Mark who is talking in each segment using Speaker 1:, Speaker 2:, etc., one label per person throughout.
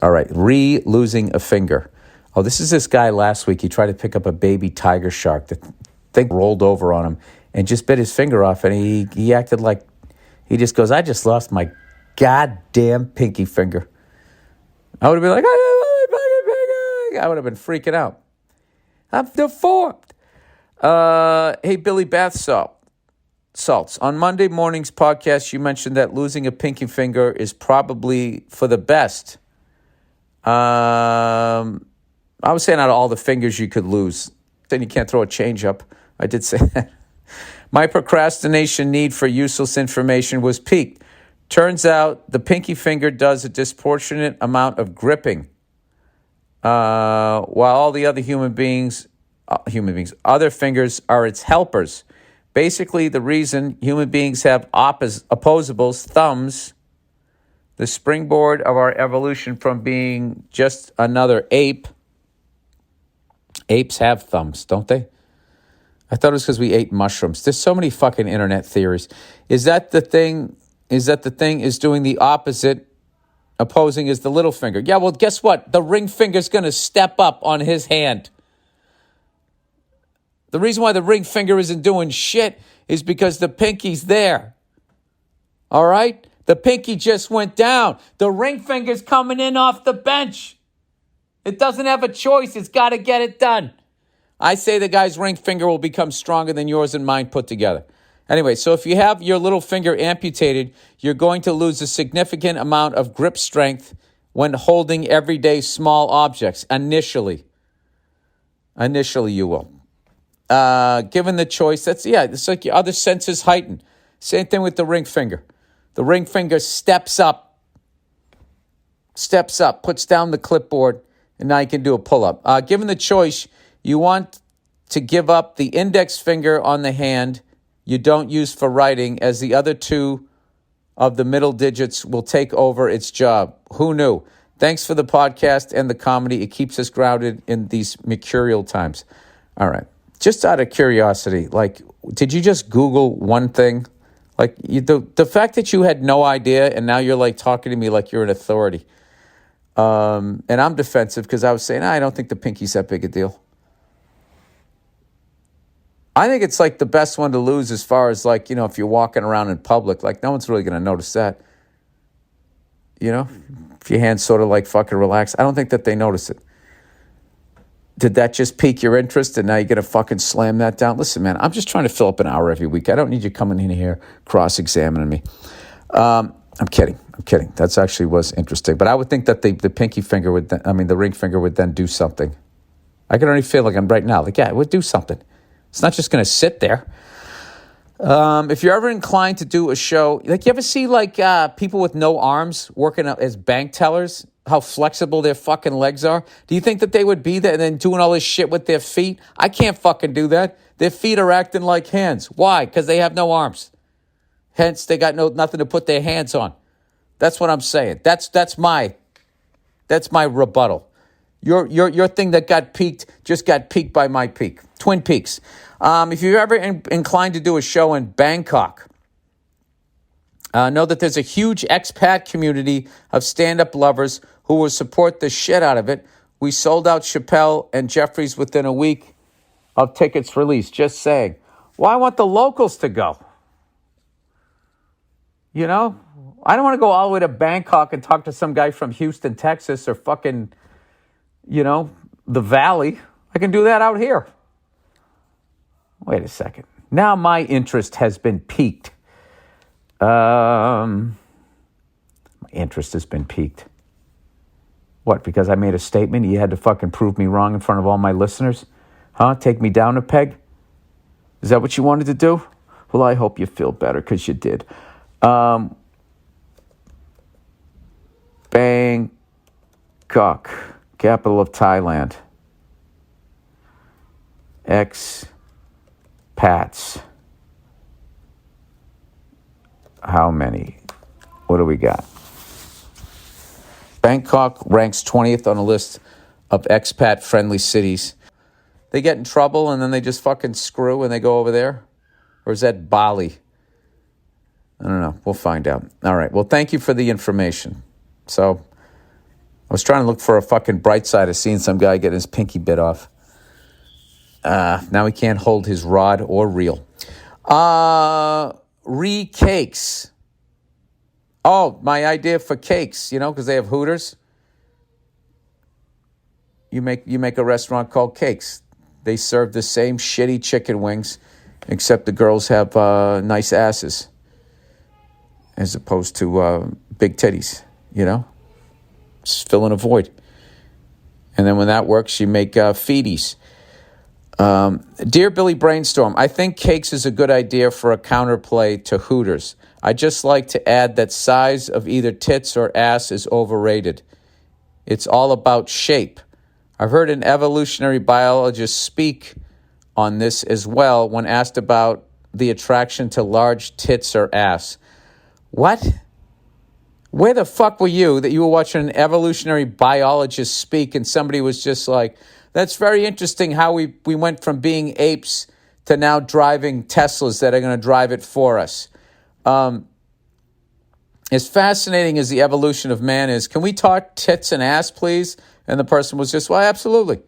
Speaker 1: All right, losing a finger. Oh, this is this guy last week. He tried to pick up a baby tiger shark. The thing rolled over on him and just bit his finger off. And he acted like, he just goes, I just lost my goddamn pinky finger. I would have been like, I would have been freaking out. I'm deformed. Hey, Billy Bath Salts. On Monday morning's podcast, you mentioned that losing a pinky finger is probably for the best. I was saying out of all the fingers you could lose, then you can't throw a change up. I did say that. My procrastination need for useless information was piqued. Turns out the pinky finger does a disproportionate amount of gripping, while all the other other fingers are its helpers. Basically, the reason human beings have opposables, thumbs, the springboard of our evolution from being just another ape. Apes have thumbs, don't they? I thought it was because we ate mushrooms. There's so many fucking internet theories. Is that the thing is doing the opposite? Opposing is the little finger. Yeah, well, guess what? The ring finger's going to step up on his hand. The reason why the ring finger isn't doing shit is because the pinky's there. All right? The pinky just went down. The ring finger's coming in off the bench. It doesn't have a choice. It's got to get it done. I say the guy's ring finger will become stronger than yours and mine put together. Anyway, so if you have your little finger amputated, you're going to lose a significant amount of grip strength when holding everyday small objects. Initially you will. Given the choice, it's like your other senses heighten. Same thing with the ring finger. The ring finger steps up, puts down the clipboard, and now you can do a pull-up. Given the choice, you want to give up the index finger on the hand you don't use for writing, as the other two of the middle digits will take over its job. Who knew? Thanks for the podcast and the comedy. It keeps us grounded in these mercurial times. All right. Just out of curiosity, like, did you just Google one thing? Like, the fact that you had no idea and now you're, like, talking to me like you're an authority. And I'm defensive because I was saying, I don't think the pinky's that big a deal. I think it's, like, the best one to lose as far as, like, if you're walking around in public. Like, no one's really going to notice that. If your hand's sort of, like, fucking relaxed. I don't think that they notice it. Did that just pique your interest and now you're going to fucking slam that down? Listen, man, I'm just trying to fill up an hour every week. I don't need you coming in here cross-examining me. I'm kidding. That actually was interesting. But I would think that the pinky finger the ring finger would then do something. I can already feel like I'm right now. Like, yeah, it would do something. It's not just going to sit there. If you're ever inclined to do a show, like you ever see like people with no arms working as bank tellers, how flexible their fucking legs are? Do you think that they would be there and then doing all this shit with their feet? I can't fucking do that. Their feet are acting like hands. Why? Because they have no arms. Hence, they got nothing to put their hands on. That's what I'm saying. That's my rebuttal. Your thing that got peaked just got peaked by my peak. Twin Peaks. If you're ever inclined to do a show in Bangkok, know that there's a huge expat community of stand-up lovers who will support the shit out of it. We sold out Chappelle and Jeffries within a week of tickets released. Just saying. Well, I want the locals to go. I don't want to go all the way to Bangkok and talk to some guy from Houston, Texas, or fucking, the Valley. I can do that out here. Wait a second. Now my interest has been piqued. My interest has been piqued. What, because I made a statement? You had to fucking prove me wrong in front of all my listeners? Huh? Take me down a peg? Is that what you wanted to do? Well, I hope you feel better because you did. Bangkok, capital of Thailand. Expats. How many? What do we got? Bangkok ranks 20th on a list of expat-friendly cities. They get in trouble and then they just fucking screw and they go over there? Or is that Bali? I don't know. We'll find out. All right. Well, thank you for the information. So, I was trying to look for a fucking bright side of seeing some guy getting his pinky bit off. Now he can't hold his rod or reel. Cakes. Oh, my idea for cakes, because they have Hooters. You make a restaurant called Cakes. They serve the same shitty chicken wings, except the girls have nice asses, as opposed to big titties. Just filling a void. And then when that works, you make feeties. Dear Billy Brainstorm, I think Cakes is a good idea for a counterplay to Hooters. I just like to add that size of either tits or ass is overrated. It's all about shape. I've heard an evolutionary biologist speak on this as well when asked about the attraction to large tits or ass. What? Where the fuck were you that you were watching an evolutionary biologist speak and somebody was just like, that's very interesting how we went from being apes to now driving Teslas that are going to drive it for us. As fascinating as the evolution of man is, can we talk tits and ass, please? And the person was just, well, absolutely.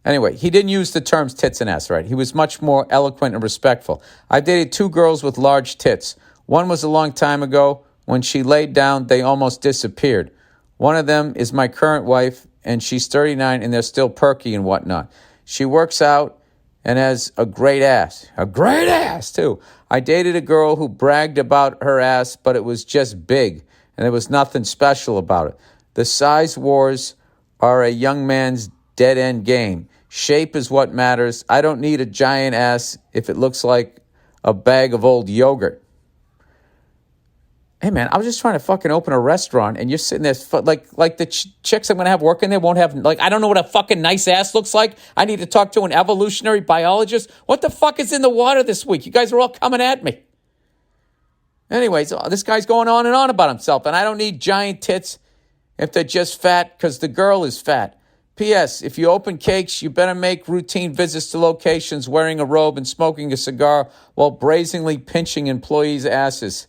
Speaker 1: Anyway, he didn't use the terms tits and ass, right? He was much more eloquent and respectful. I dated 2 girls with large tits. One was a long time ago. When she laid down, they almost disappeared. One of them is my current wife, and she's 39, and they're still perky and whatnot. She works out and has a great ass. A great ass, too. I dated a girl who bragged about her ass, but it was just big, and there was nothing special about it. The size wars are a young man's dead-end game. Shape is what matters. I don't need a giant ass if it looks like a bag of old yogurt. Hey, man, I was just trying to fucking open a restaurant, and you're sitting there, like the chicks I'm going to have working there won't have, I don't know what a fucking nice ass looks like. I need to talk to an evolutionary biologist. What the fuck is in the water this week? You guys are all coming at me. Anyways, this guy's going on and on about himself, and I don't need giant tits if they're just fat because the girl is fat. P.S. If you open Cakes, you better make routine visits to locations wearing a robe and smoking a cigar while brazenly pinching employees' asses.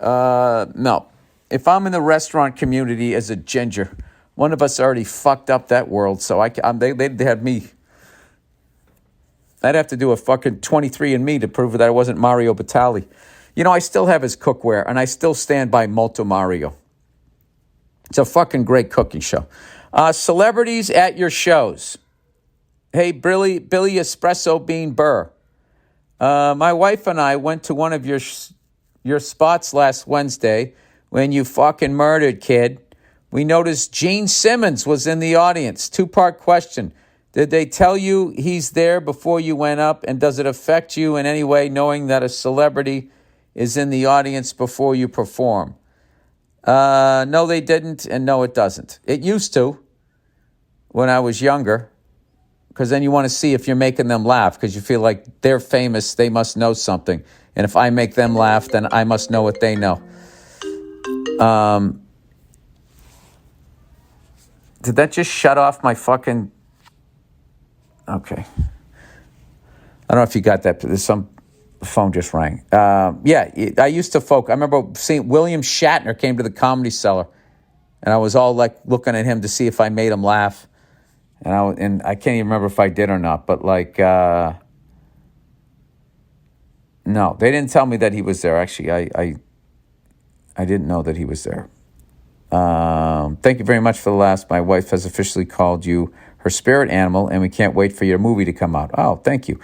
Speaker 1: No. If I'm in the restaurant community as a ginger, one of us already fucked up that world, so they'd have me. I'd have to do a fucking 23andMe to prove that I wasn't Mario Batali. I still have his cookware, and I still stand by Molto Mario. It's a fucking great cooking show. Celebrities at your shows. Hey, Billy Espresso Bean Burr. My wife and I went to one of your spots last Wednesday when you fucking murdered, kid. We noticed Gene Simmons was in the audience. 2-part question. Did they tell you he's there before you went up? And does it affect you in any way knowing that a celebrity is in the audience before you perform? No, they didn't. And no, it doesn't. It used to when I was younger. Because then you want to see if you're making them laugh because you feel like they're famous. They must know something. And if I make them laugh, then I must know what they know. Did that just shut off my fucking... Okay. I don't know if you got that. There's some phone just rang. Yeah, I used to I remember seeing William Shatner came to the Comedy Cellar. And I was all like looking at him to see if I made him laugh. And I can't even remember if I did or not. But no, they didn't tell me that he was there. Actually, I didn't know that he was there. Thank you very much for the last. My wife has officially called you her spirit animal, and we can't wait for your movie to come out. Oh, thank you.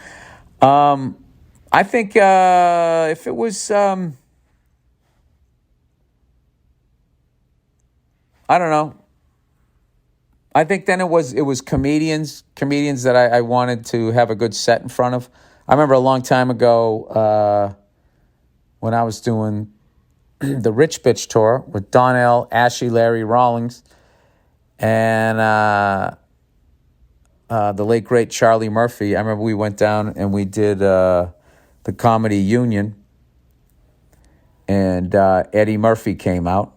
Speaker 1: I think if it was, I don't know. I think then it was comedians that I wanted to have a good set in front of. I remember a long time ago when I was doing the Rich Bitch Tour with Donnell, Ashley, Larry Rawlings, and the late, great Charlie Murphy. I remember we went down and we did the Comedy Union, and Eddie Murphy came out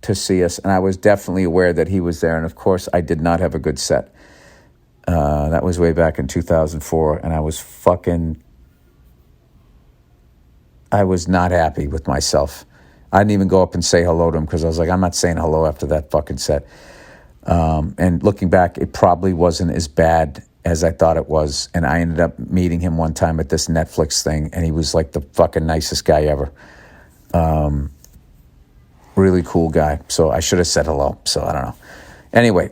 Speaker 1: to see us, and I was definitely aware that he was there, and of course, I did not have a good set. That was way back in 2004, and I was not happy with myself. I didn't even go up and say hello to him because I was like, I'm not saying hello after that fucking set. And looking back, it probably wasn't as bad as I thought it was. And I ended up meeting him one time at this Netflix thing, and he was like the fucking nicest guy ever. Really cool guy. So I should have said hello. So I don't know. Anyway,